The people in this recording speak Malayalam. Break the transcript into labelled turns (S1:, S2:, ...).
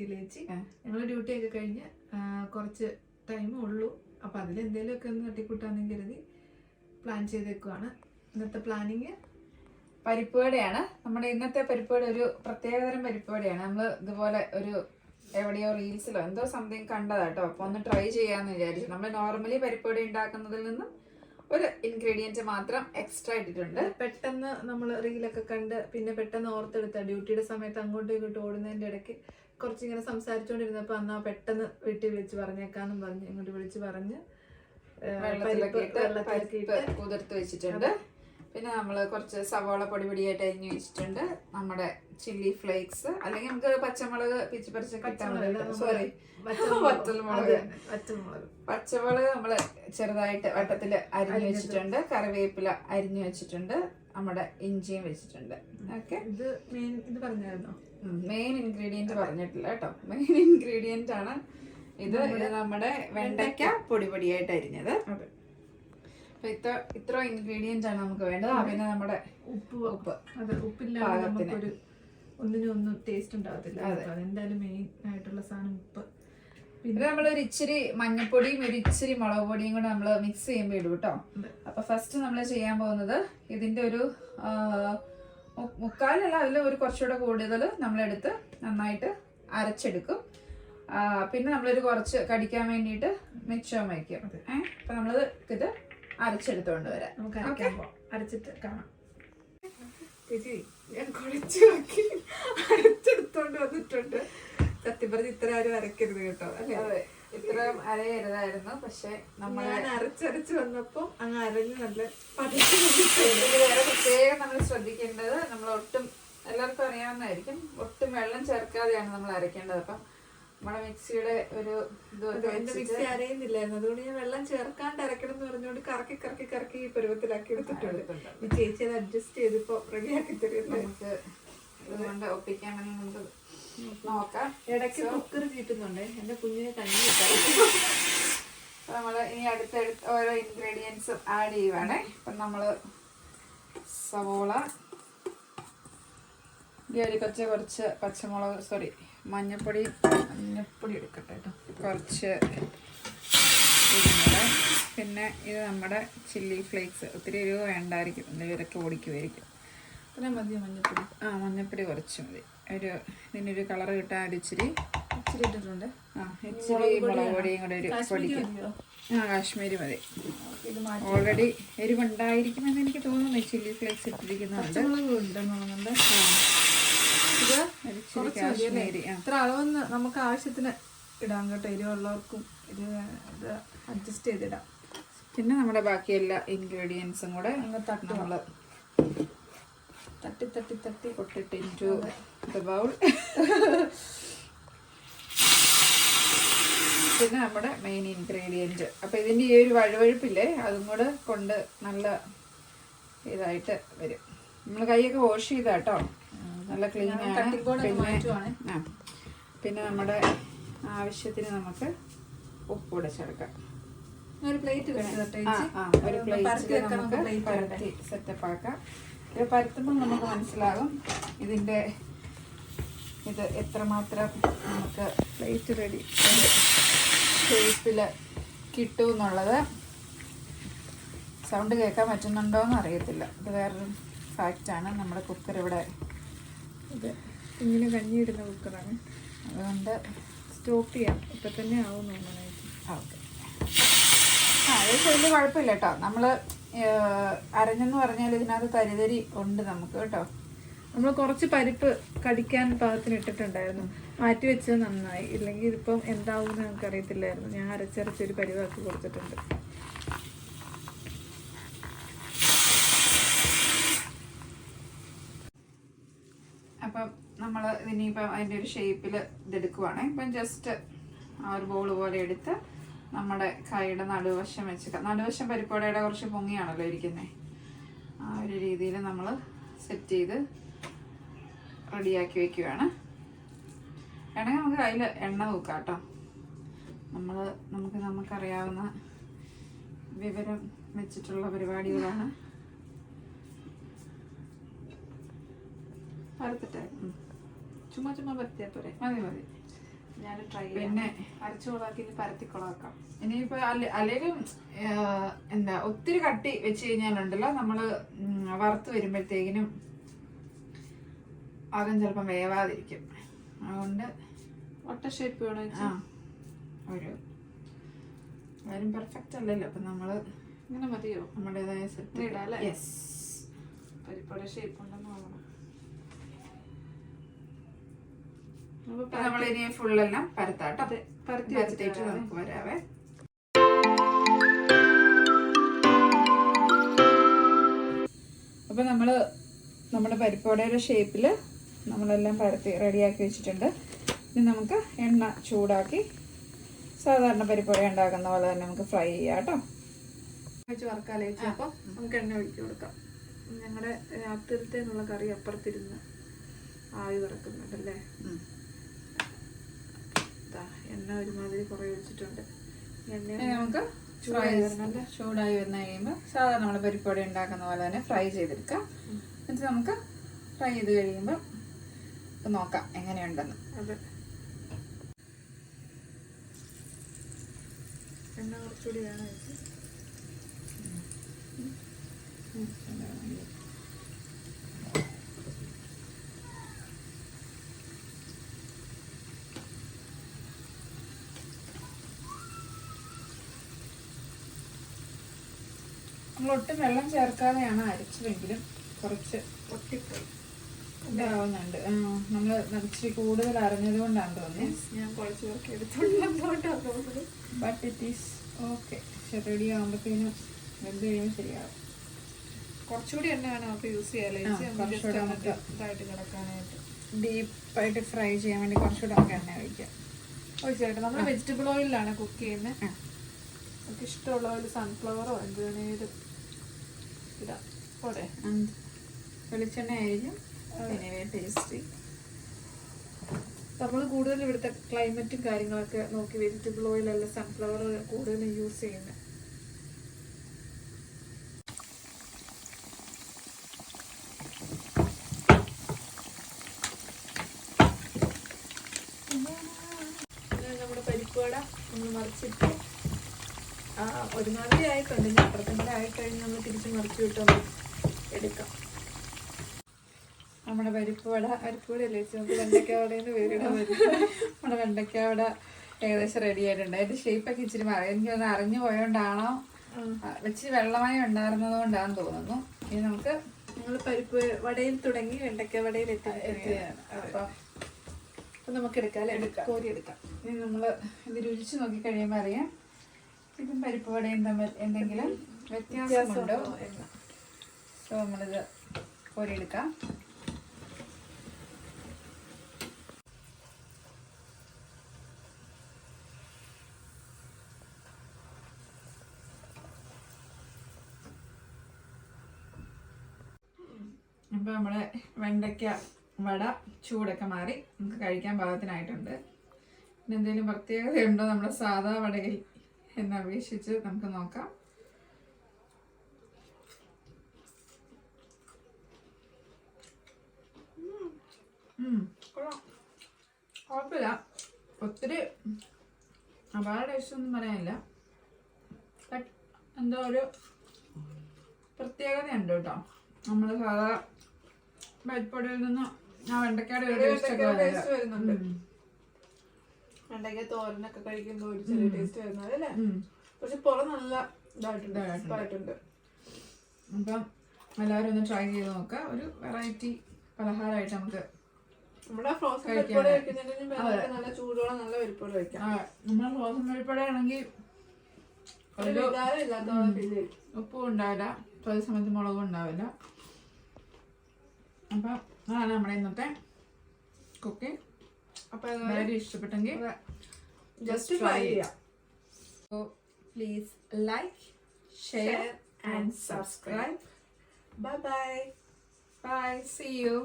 S1: കിട്ടിയില്ല ചേച്ചി. ഞങ്ങൾ ഡ്യൂട്ടി ഒക്കെ കഴിഞ്ഞ് കുറച്ച് ടൈമേ ഉള്ളൂ. അപ്പം അതിലെന്തെങ്കിലുമൊക്കെ ഒന്ന് തട്ടിക്കൂട്ടാന്ന് കരുതി പ്ലാൻ ചെയ്തേക്കുവാണ്. ഇന്നത്തെ പ്ലാനിങ്
S2: പരിപ്പുവടയാണ്. നമ്മുടെ ഇന്നത്തെ പരിപ്പുവട ഒരു പ്രത്യേകതരം പരിപ്പുവടയാണ്. നമ്മൾ ഇതുപോലെ ഒരു എവിടെയോ റീൽസിലോ എന്തോ സംതിങ് കണ്ടതാട്ടോ. അപ്പൊ ഒന്ന് ട്രൈ ചെയ്യാന്ന് വിചാരിച്ചു. നമ്മൾ നോർമലി പരിപ്പുവട ഉണ്ടാക്കുന്നതിൽ നിന്നും ഒരു ഇൻഗ്രീഡിയന്റ് മാത്രം എക്സ്ട്രാ ഇട്ടിട്ടുണ്ട്.
S1: പെട്ടെന്ന് നമ്മൾ റീലൊക്കെ കണ്ട് പിന്നെ പെട്ടെന്ന് ഓർത്തെടുത്ത ഡ്യൂട്ടിയുടെ സമയത്ത് അങ്ങോട്ടും ഇങ്ങോട്ടും ഓടുന്നതിന്റെ ഇടയ്ക്ക് കുറച്ചിങ്ങനെ സംസാരിച്ചുകൊണ്ടിരുന്നപ്പോ അന്നാ പെട്ടെന്ന് വീട്ടിൽ വിളിച്ച് പറഞ്ഞേക്കാന്നും പറഞ്ഞ് ഇങ്ങോട്ട് വിളിച്ച് പറഞ്ഞ്
S2: വെള്ളത്തിലൊക്കെ ഇട്ട് കുതിർത്ത് വെച്ചിട്ടുണ്ട്. പിന്നെ നമ്മൾ കുറച്ച് സവാള പൊടിയായിട്ട് അരിഞ്ഞു വെച്ചിട്ടുണ്ട്. നമ്മുടെ ചില്ലി ഫ്ലേക്സ്, അല്ലെങ്കിൽ നമുക്ക് പച്ചമുളക് പിച്ചി പറിച്ചൊക്കെ ഇട്ടാൽ മതി. സോറി, പച്ചമുളക് നമ്മള് ചെറുതായിട്ട് വട്ടത്തില് അരിഞ്ഞു വെച്ചിട്ടുണ്ട്. കറിവേപ്പില അരിഞ്ഞു വെച്ചിട്ടുണ്ട്. നമ്മുടെ ഇഞ്ചിയും വെച്ചിട്ടുണ്ട്. ഓക്കെ,
S1: ഇത് പറഞ്ഞായിരുന്നോ?
S2: മെയിൻ ഇൻഗ്രീഡിയന്റ് പറഞ്ഞിട്ടില്ല കേട്ടോ. മെയിൻ ഇൻഗ്രീഡിയന്റ് ആണ് ഇത്. നമ്മുടെ വെണ്ടയ്ക്ക പൊടിയായിട്ട് അരിഞ്ഞത്. ഇത്ര ഇൻഗ്രീഡിയന്റ് ആണ് നമുക്ക് വേണ്ടത്. പിന്നെ നമ്മുടെ ഉപ്പ്
S1: ഉപ്പില്ലാതെ നമുക്കൊരു ഒന്നിനും ടേസ്റ്റ് ഉണ്ടാകത്തില്ല. അതെന്തായാലും മെയിൻ ആയിട്ടുള്ള സാധനം ഉപ്പ്.
S2: പിന്നെ നമ്മളൊരു ഇച്ചിരി മഞ്ഞപ്പൊടിയും ഒരു ഇച്ചിരി മുളക് പൊടിയും കൂടെ നമ്മൾ മിക്സ് ചെയ്യുമ്പോൾ ഇടും കേട്ടോ. അപ്പൊ ഫസ്റ്റ് നമ്മൾ ചെയ്യാൻ പോകുന്നത് ഇതിന്റെ ഒരു മുക്കാലല്ല, അതിൽ ഒരു കുറച്ചുകൂടെ കൂടുതൽ നമ്മളെടുത്ത് നന്നായിട്ട് അരച്ചെടുക്കും. പിന്നെ നമ്മളൊരു കുറച്ച് കടിക്കാൻ വേണ്ടിയിട്ട് മിച്ചം വയ്ക്കും. അപ്പൊ നമ്മളത് ഇത് അരച്ചെടുത്തോണ്ട് വരാം.
S1: നമുക്ക് അരച്ചിട്ട് കാണാം. ചേച്ചി ഞാൻ കുഴച്ച് നോക്കി അരച്ചെടുത്തോണ്ട് വന്നിട്ടുണ്ട്. സത്യം പറഞ്ഞ് ഇത്ര ആരും അരക്കരുത് കേട്ടോ.
S2: അതെ, ഇത്രയും അരയരുതായിരുന്നു. പക്ഷെ നമ്മൾ
S1: അരച്ചരച്ച് വന്നപ്പോ അങ്ങ് അരഞ്ഞ് നല്ല
S2: വേറെ പ്രത്യേകം നമ്മൾ ശ്രദ്ധിക്കേണ്ടത്, നമ്മൾ ഒട്ടും എല്ലാവർക്കും അറിയാവുന്നതായിരിക്കും, ഒട്ടും വെള്ളം ചേർക്കാതെയാണ് നമ്മൾ അരക്കേണ്ടത്. അപ്പം നമ്മുടെ മിക്സിയുടെ ഒരു
S1: മിക്സി അരയുന്നില്ലായിരുന്നു. അതുകൊണ്ട് ഞാൻ വെള്ളം ചേർക്കാണ്ട് അരക്കണം എന്ന് പറഞ്ഞുകൊണ്ട് കറക്കി ഈ പരുവത്തിലാക്കി എടുത്തിട്ടുണ്ട്. ഈ ചേച്ചി അത് അഡ്ജസ്റ്റ് ചെയ്തിപ്പോ റെഡിയാക്കി തരും.
S2: നമുക്ക് ഇതുകൊണ്ട് ഒപ്പിക്കാൻ വേണ്ടി നമുക്ക് നോക്കാം.
S1: ഇടയ്ക്ക് കുക്കർ ചീറ്റുന്നുണ്ട്. എന്റെ കുഞ്ഞിനെ കഞ്ഞി
S2: നമ്മൾ ഇനി അടുത്ത ഓരോ ഇൻഗ്രീഡിയൻസും ആഡ് ചെയ്യുവാണേ. അപ്പം നമ്മള് സവോള, കുറച്ച് പച്ചമുളക്, മഞ്ഞപ്പൊടി എടുക്കട്ടെ കേട്ടോ. കുറച്ച് ഇടുന്നത്. പിന്നെ ഇത് നമ്മുടെ ചില്ലി ഫ്ലേക്സ്. ഒത്തിരി എരിവ് വേണ്ടായിരിക്കും, ഇവരൊക്കെ ഓടിക്കുമായിരിക്കും.
S1: പിന്നെ മതി മഞ്ഞപ്പൊടി.
S2: മഞ്ഞപ്പൊടി കുറച്ച് മതി. ഇതിനൊരു കളർ കിട്ടാൻ ഇച്ചിരി
S1: ഇട്ടിട്ടുണ്ട്.
S2: ഇച്ചിരി മുളക് പൊടിയും കൂടെ ഒരു പൊടിക്കും. കാശ്മീരി മതി. ഓൾറെഡി എരിവുണ്ടായിരിക്കുമെന്ന് എനിക്ക് തോന്നുന്നു. ചില്ലി ഫ്ലേക്സ് ഇട്ടിരിക്കുന്നുണ്ട്.
S1: ഇത്ര അളവൊന്ന് നമുക്ക് ആവശ്യത്തിന് ഇടാം കേട്ടോ. എരിവുള്ളവർക്കും ഇത് അഡ്ജസ്റ്റ് ചെയ്തിടാം.
S2: പിന്നെ നമ്മുടെ ബാക്കി എല്ലാ ഇൻഗ്രീഡിയൻസും കൂടെ നമ്മൾ
S1: തട്ടി
S2: പൊട്ടിട്ട് ഇൻറ്റു ദ ബൗൾ. പിന്നെ നമ്മുടെ മെയിൻ ഇൻഗ്രീഡിയൻറ്റ്. അപ്പം ഇതിൻ്റെ ഈ ഒരു വഴുവഴുപ്പില്ലേ, അതും കൂടെ കൊണ്ട് നല്ല ഇതായിട്ട് വരും. നമ്മൾ കൈയൊക്കെ വാഷ് ചെയ്താട്ടോ, നല്ല ക്ലീൻ ആണ്. പിന്നെ നമ്മുടെ ആവശ്യത്തിന് നമുക്ക് ഉപ്പൂടെ ചേർക്കാം.
S1: ഒരു പ്ലേറ്റ്
S2: നമുക്ക് സെറ്റപ്പ് ആക്കാം. ഇത് പരത്തുമ്പോൾ നമുക്ക് മനസ്സിലാകും ഇതിൻ്റെ ഇത് എത്രമാത്രം നമുക്ക് പ്ലേറ്റ് റെഡി ഷേപ്പിൽ കിട്ടും എന്നുള്ളത്. സൗണ്ട് കേൾക്കാൻ പറ്റുന്നുണ്ടോയെന്ന് അറിയത്തില്ല. ഇത് വേറൊരു ഫാക്റ്റാണ്. നമ്മുടെ കുക്കർ ഇവിടെ
S1: ഇങ്ങനെ കഞ്ഞിയിടുന്ന കുക്കറാണ്.
S2: അതുകൊണ്ട്
S1: സ്റ്റോപ്പ് ചെയ്യാം. ഇപ്പം തന്നെ ആവും നന്നായിട്ട്.
S2: ഓക്കെ, അത് വലിയ കുഴപ്പമില്ല കേട്ടോ. നമ്മൾ അരഞ്ഞെന്ന് പറഞ്ഞാൽ ഇതിനകത്ത് തരിതരി ഉണ്ട് നമുക്ക് കേട്ടോ.
S1: നമ്മൾ കുറച്ച് പരിപ്പ് കടിക്കാൻ പാകത്തിന് ഇട്ടിട്ടുണ്ടായിരുന്നു. മാറ്റി വെച്ചത് നന്നായി. ഇല്ലെങ്കിൽ ഇതിപ്പം എന്താവും എന്ന് നമുക്ക് അറിയത്തില്ലായിരുന്നു. ഞാൻ അരച്ചൊരു പരിവാക്കി കൊടുത്തിട്ടുണ്ട്.
S2: അപ്പം നമ്മൾ ഇനിയിപ്പം അതിൻ്റെ ഒരു ഷേപ്പിൽ ഇതെടുക്കുവാണ്. ഇപ്പം ജസ്റ്റ് ആ ഒരു ബോൾ പോലെ എടുത്ത് നമ്മുടെ കൈയുടെ നടുവശം വെച്ച്, നടുവശം പരിപ്പുവടയുടെ കുറച്ച് പൊങ്ങിയാണല്ലോ ഇരിക്കുന്നത്, ആ ഒരു രീതിയിൽ നമ്മൾ സെറ്റ് ചെയ്ത് റെഡിയാക്കി വെക്കുകയാണ്. വേണമെങ്കിൽ നമുക്ക് കയ്യിൽ എണ്ണ തൂക്കാം കേട്ടോ. നമുക്കറിയാവുന്ന വിവരം വെച്ചിട്ടുള്ള പരിപാടികളാണ്.
S1: പരത്തിട്ടെ ചുമ്മാ പരത്തിയാൽ പോരെ?
S2: മതി.
S1: ഞാൻ ട്രൈ
S2: പിന്നെ
S1: അരച്ചുകൊളാക്കി ഇനി പരത്തിക്കൊളാക്കാം.
S2: ഇനിയിപ്പോ അല്ലെങ്കിൽ എന്താ ഒത്തിരി കട്ടി വെച്ച് കഴിഞ്ഞാലുണ്ടല്ലോ നമ്മള് വറുത്ത് വരുമ്പോഴത്തേക്കിനും അതും ചിലപ്പം വേവാതിരിക്കും. അതുകൊണ്ട്
S1: ഒട്ട ഷേപ്പ് വേണം.
S2: ഒരു കാര്യം പെർഫെക്റ്റ് അല്ലല്ലോ, അപ്പൊ നമ്മള്
S1: ഇങ്ങനെ മതിയോ?
S2: നമ്മുടേതായ സെറ്റ്
S1: ഇടാം അല്ലേ?
S2: യെസ്.
S1: പരിപ്പോടെ ഷേപ്പ് ഉണ്ടെന്ന് തോന്നണം.
S2: നമ്മളിനി ഫുള്ളെല്ലാം പരത്താട്ടോ.
S1: പരത്തിയിട്ട്
S2: നമുക്ക് വരാവേ. അപ്പൊ നമ്മള് നമ്മുടെ പരിപ്പോടയുടെ ഷേപ്പില് നമ്മളെല്ലാം പരത്തി റെഡിയാക്കി വെച്ചിട്ടുണ്ട്. ഇനി നമുക്ക് എണ്ണ ചൂടാക്കി സാധാരണ പരിപ്പോട ഉണ്ടാക്കുന്ന പോലെ തന്നെ നമുക്ക് ഫ്രൈ ചെയ്യാം കേട്ടോ.
S1: വെച്ച് വറക്കാലേ ചേച്ചി. അപ്പം നമുക്ക് എണ്ണ ഒഴിച്ചു കൊടുക്കാം. ഞങ്ങളുടെ രാത്രിയിലത്തേനുള്ള കറി അപ്പുറത്തിരുന്ന് ആവി വറക്കുന്നുണ്ടല്ലേ. എണ്ണ ഒരുമാതിരി കുറെ ഒഴിച്ചിട്ടുണ്ട്. എണ്ണ നമുക്ക്
S2: ചൂടായി വന്നു കഴിയുമ്പോൾ സാധാരണ നമ്മൾ പരിപ്പോട ഉണ്ടാക്കുന്ന പോലെ തന്നെ ഫ്രൈ ചെയ്തെടുക്കാം. എന്നിട്ട് നമുക്ക് ഫ്രൈ ചെയ്ത് കഴിയുമ്പോൾ നോക്കാം എങ്ങനെയുണ്ടെന്ന്.
S1: അതെ, എണ്ണ കുറച്ചുകൂടി വേണം ചേച്ചി.
S2: നമ്മൾ ഒട്ടും വെള്ളം ചേർക്കാതെയാണ് അരച്ചതെങ്കിലും കുറച്ച്
S1: പൊട്ടിപ്പോയി
S2: ഇതാവുന്നുണ്ട്. നമ്മള് ഇച്ചിരി കൂടുതൽ അറിഞ്ഞത് കൊണ്ടാണ് തോന്നുന്നത്.
S1: ഞാൻ കുറച്ച് പേർക്ക് എടുത്തോണ്ട്
S2: ബട്ട് ഇറ്റ് ഈസ് ഓക്കെ. പക്ഷെ റെഡി ആകുമ്പോഴത്തേനും വെന്ത് കഴിയുമ്പോൾ ശരിയാവും.
S1: കുറച്ചുകൂടി എണ്ണ വേണം നമുക്ക് യൂസ് ചെയ്യാൻ ഇതായിട്ട് കിടക്കാനായിട്ട്.
S2: ഡീപ്പായിട്ട് ഫ്രൈ ചെയ്യാൻ വേണ്ടി കുറച്ചുകൂടെ നമുക്ക് എണ്ണ ഒഴിക്കാം.
S1: ഒഴിച്ചായിട്ട് നമ്മൾ വെജിറ്റബിൾ ഓയിലാണ് കുക്ക് ചെയ്യുന്നത്. നമുക്ക് ഇഷ്ടമുള്ള ഓയിൽ സൺഫ്ലവറോ എന്ത് വേണേലും ഇതാ പോടെ.
S2: വെളിച്ചെണ്ണ ആയിരിക്കും ടേസ്റ്റി.
S1: നമ്മൾ കൂടുതൽ ഇവിടുത്തെ ക്ലൈമറ്റും കാര്യങ്ങളൊക്കെ നോക്കി വെജിറ്റബിൾ ഓയിലല്ല സൺഫ്ലവർ കൂടുതൽ യൂസ് ചെയ്യുന്നത്. നമ്മുടെ പരിപ്പുവട നമ്മൾ മറിച്ചിട്ട് ഒരുമാതിരി ആയിട്ടുണ്ട്. ഇനി അപ്പുറത്തെങ്കിലും ആയിക്കഴിഞ്ഞ് നമ്മൾ തിരിച്ച് മറിച്ച് വിട്ട് നമുക്ക് എടുക്കാം.
S2: നമ്മുടെ പരിപ്പുവട
S1: അല്ലേ നമുക്ക് വെണ്ടയ്ക്കാവടേന്ന് പേരിടാൻ പറ്റും.
S2: നമ്മുടെ വെണ്ടയ്ക്കാവട ഏകദേശം റെഡി ആയിട്ടുണ്ട്. അതിന്റെ ഷേപ്പൊക്കെ ഇച്ചിരി മാറി. എനിക്കൊന്ന് അറിഞ്ഞു പോയോണ്ടാണോ ഇച്ചിരി വെള്ളമായി ഉണ്ടായിരുന്നത് കൊണ്ടാണെന്ന് തോന്നുന്നു. ഇനി നമുക്ക്
S1: നമ്മൾ പരിപ്പ് വടയിൽ തുടങ്ങി വെണ്ടയ്ക്ക വടയിൽ എത്തിയാണ്. അപ്പം നമുക്ക് എടുക്കാം അല്ലേ? കോരി എടുക്കാം.
S2: ഇനി നമ്മള് ഇത് രുചിച്ച് നോക്കി കഴിയുമ്പോൾ അറിയാം ഇതും പരിപ്പ് വടയും തമ്മിൽ എന്തെങ്കിലും വ്യത്യാസമുണ്ടോ എന്ന്. സോ നമ്മളിത് കോരിയെടുക്കാം. അപ്പൊ നമ്മുടെ വെണ്ടയ്ക്ക വട ചൂടൊക്കെ മാറി നമുക്ക് കഴിക്കാൻ പാകത്തിനായിട്ടുണ്ട്. പിന്നെ എന്തെങ്കിലും പ്രത്യേകതയുണ്ടോ നമ്മുടെ സാധാ വടയിൽ എന്നപേക്ഷിച്ച് നമുക്ക് നോക്കാം. കുഴപ്പമില്ല, ഒത്തിരി അപാര ടേസ്റ്റ് ഒന്നും പറയാനില്ല. ബട്ട് എന്തോ ഒരു പ്രത്യേകതയുണ്ട് കേട്ടോ. നമ്മൾ സാധാ പരിപ്പൊടിയിൽ നിന്ന് ആ വെണ്ടയ്ക്കയുടെ
S1: ടേസ്റ്റ് വരുന്നുണ്ട്. വെണ്ടയ്ക്ക തോരനൊക്കെ കഴിക്കുമ്പോൾ ഒരു ചെറിയ ടേസ്റ്റ് വരുന്നത് അല്ലേ? പക്ഷെ പുറം നല്ല ഇതായിട്ടുണ്ട്.
S2: അപ്പം എല്ലാവരും ഒന്ന് ട്രൈ ചെയ്ത് നോക്കുക. ഒരു വെറൈറ്റി പലഹാരമായിട്ട് നമുക്ക്
S1: നമ്മുടെ ഫ്രോസൺ പരിപ്പോടെ കഴിക്കുന്നതിന് നല്ല ചൂടോളം നല്ല പരിപ്പോടെ കഴിക്കാം.
S2: നമ്മുടെ ഫ്രോസൺ പരിപ്പോടെയാണെങ്കിൽ ഉപ്പും ഉണ്ടാവില്ല, ചില സമയത്ത് മുളകും ഉണ്ടാവില്ല. അപ്പം അതാണ് നമ്മുടെ ഇന്നത്തെ കുക്കിംഗ്.
S1: അപ്പം
S2: വളരെ ഇഷ്ടപ്പെട്ടെങ്കിൽ
S1: ജസ്റ്റ് ട്രൈ ചെയ്യാം.
S2: So please like, share and subscribe.
S1: Bye bye.
S2: Bye. See you.